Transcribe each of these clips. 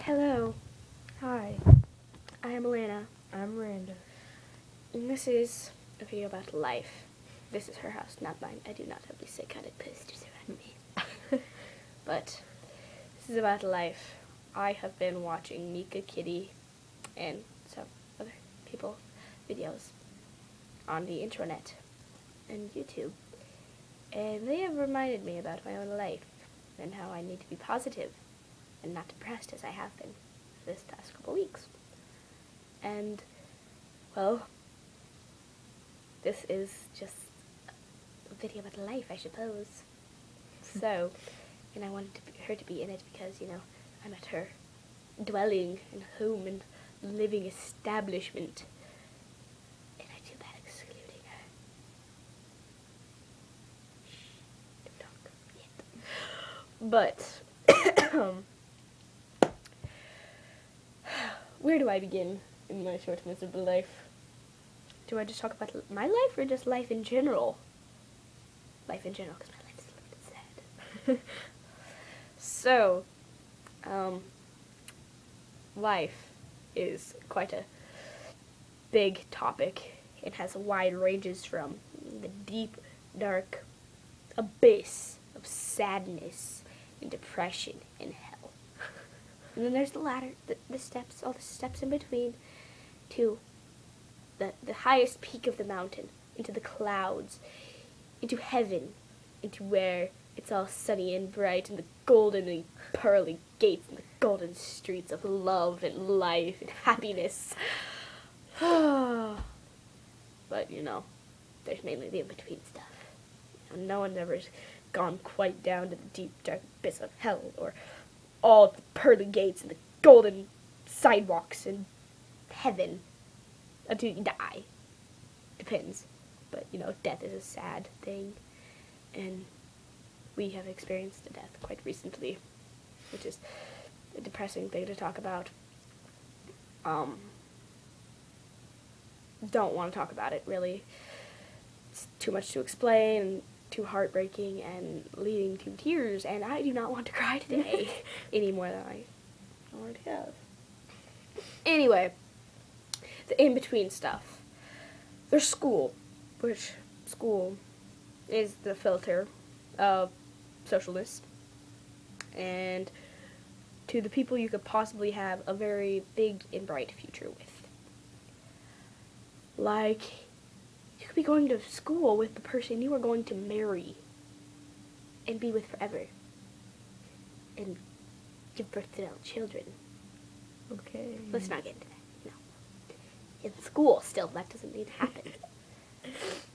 Hello. Hi. I am Elena. I'm Miranda. And this is a video about life. This is her house, not mine. I do not have these psychotic posters around me. But this is about life. I have been watching Mika Kitty and some other people's videos on the intranet and YouTube. And they have reminded me about my own life and how I need to be positive and not depressed as I have been this past couple weeks. And, well, this is just a video about life, I suppose. So, and I wanted her to be in it because, you know, I'm at her dwelling and home and living establishment. And I feel bad excluding her. Shh, don't talk yet. But, where do I begin in my short miserable life? Do I just talk about my life or just life in general? Life in general, because my life is a little bit sad. So, life is quite a big topic. It has wide ranges from the deep, dark abyss of sadness and depression and hell. And then there's the ladder, the steps, all the steps in between, to the highest peak of the mountain, into the clouds, into heaven, into where it's all sunny and bright, and the golden and pearly gates, and the golden streets of love and life and happiness. But, you know, there's mainly the in-between stuff. You know, no one's ever gone quite down to the deep, dark abyss of hell, or all the pearly gates and the golden sidewalks in heaven until you die. Depends. But, you know, death is a sad thing. And we have experienced a death quite recently, which is a depressing thing to talk about. Don't want to talk about it, really. It's too much to explain, and too heartbreaking, and leading to tears, and I do not want to cry today any more than I already have. Anyway, the in-between stuff. There's school, which school is the filter of socialness, and to the people you could possibly have a very big and bright future with. Like, you could be going to school with the person you are going to marry and be with forever and give birth to their children. Okay. Let's not get into that. No. In school, still, that doesn't need to happen.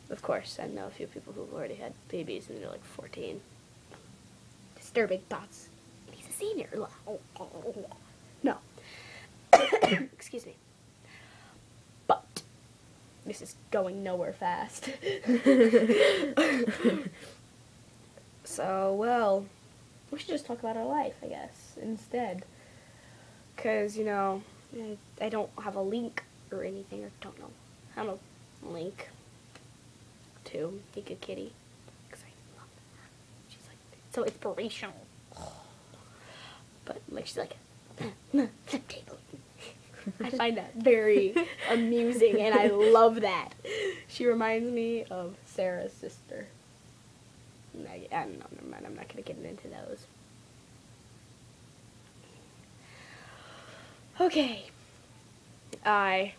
Of course, I know a few people who've already had babies and they're like 14. Disturbing thoughts. He's a senior. No. Excuse me. But this is going nowhere fast. So, well, we should just talk about our life, I guess, instead. Because, you know, I don't have a link or anything, or don't know. I have a link to Mika Kitty. Because I love her. She's like so inspirational. But, like, she's like, flip table. I find that very amusing, and I love that. She reminds me of Sarah's sister. I don't know, never mind, I'm not going to get into those. Okay. I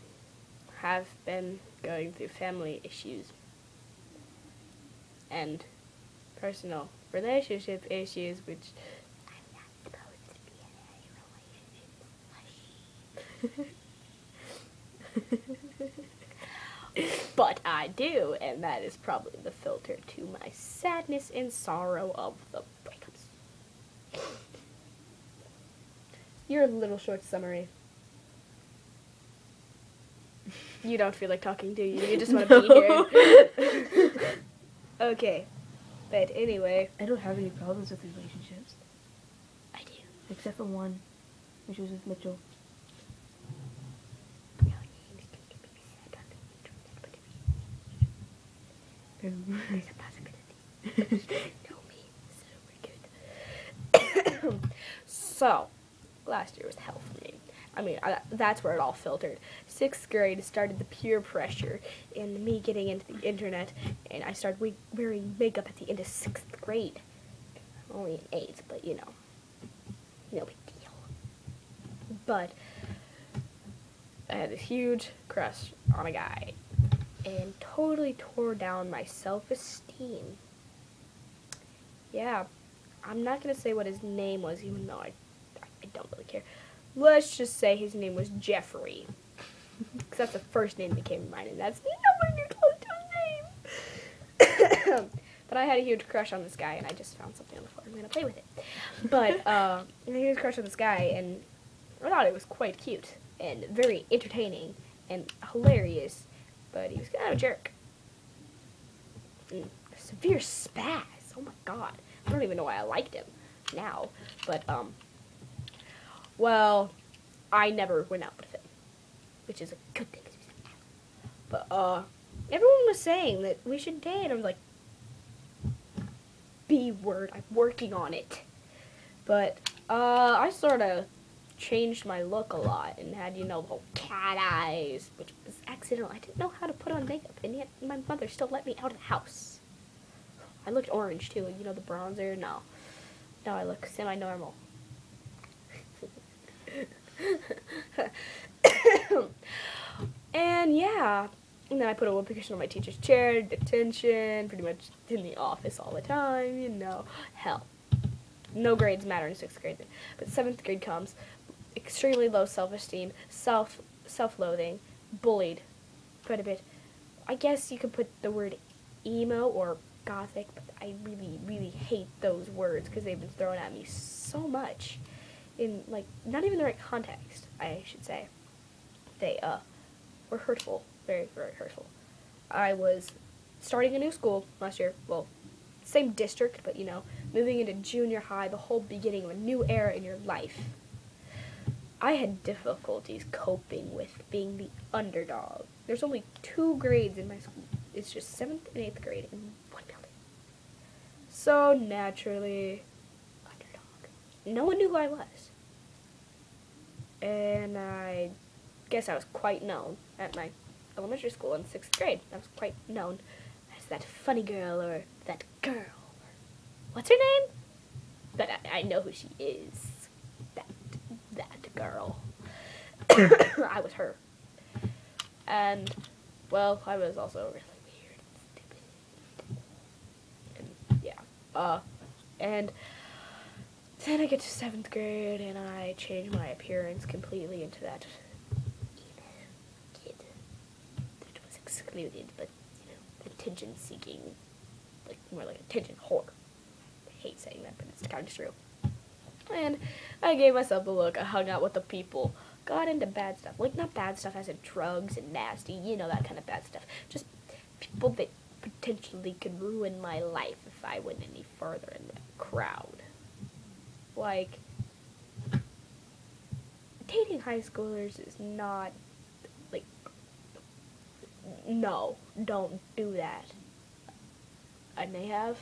have been going through family issues and personal relationship issues, which I'm not supposed to be in any relationship. But I do, and that is probably the filter to my sadness and sorrow of the breakups. Your little short summary. You don't feel like talking, do you? You just want to be here. Okay. But anyway. I don't have any problems with relationships. I do. Except for one, which was with Mitchell. There's a possibility. Know me so we're good. So, last year was hell for me. I mean, that's where it all filtered. 6th grade started the peer pressure and me getting into the internet, and I started wearing makeup at the end of 6th grade. Only in 8th, but you know, no big deal. But I had this huge crush on a guy, and totally tore down my self-esteem. Yeah, I'm not going to say what his name was, even though I don't really care. Let's just say his name was Jeffrey. Because that's the first name that came to mind, and that's nowhere near close to his name. But I had a huge crush on this guy, and I just found something on the floor. I'm going to play with it. But I had a huge crush on this guy, and I thought it was quite cute, and very entertaining, and hilarious. But he was kind of a jerk. A severe spaz. Oh my god. I don't even know why I liked him now. But, well, I never went out with him, which is a good thing. But, everyone was saying that we should date. I was like, B word, I'm working on it. But, I sort of changed my look a lot and had, you know, the whole cat eyes, which was accidental. I didn't know how to put on makeup, and yet my mother still let me out of the house. I looked orange, too, you know, the bronzer. No, I look semi-normal. And yeah, and then I put a whoopee on my teacher's chair, detention, pretty much in the office all the time, you know. Hell, no grades matter in 6th grade. But 7th grade comes, extremely low self-esteem, self-loathing, bullied quite a bit. I guess you could put the word emo or gothic, but I really, really hate those words because they've been thrown at me so much in, like, not even the right context, I should say. They, were hurtful. Very, very hurtful. I was starting a new school last year. Well, same district, but, you know, moving into junior high, the whole beginning of a new era in your life. I had difficulties coping with being the underdog. There's only 2 grades in my school. It's just 7th and 8th grade in one building. So, naturally, underdog. No one knew who I was. And I guess I was quite known at my elementary school in 6th grade. I was quite known as that funny girl or that girl. What's her name? But I know who she is. That girl. I was her. And, well, I was also really weird and stupid. And, yeah. And then I get to 7th grade, and I change my appearance completely into that kid that was excluded, but, you know, attention-seeking, like, more like attention whore. I hate saying that, but it's kind of true. And I gave myself the look. I hung out with the people, got into bad stuff. Like, not bad stuff as in drugs and nasty, you know, that kind of bad stuff. Just people that potentially could ruin my life if I went any further in the crowd. Like, dating high schoolers is not, like, no, don't do that. I may have,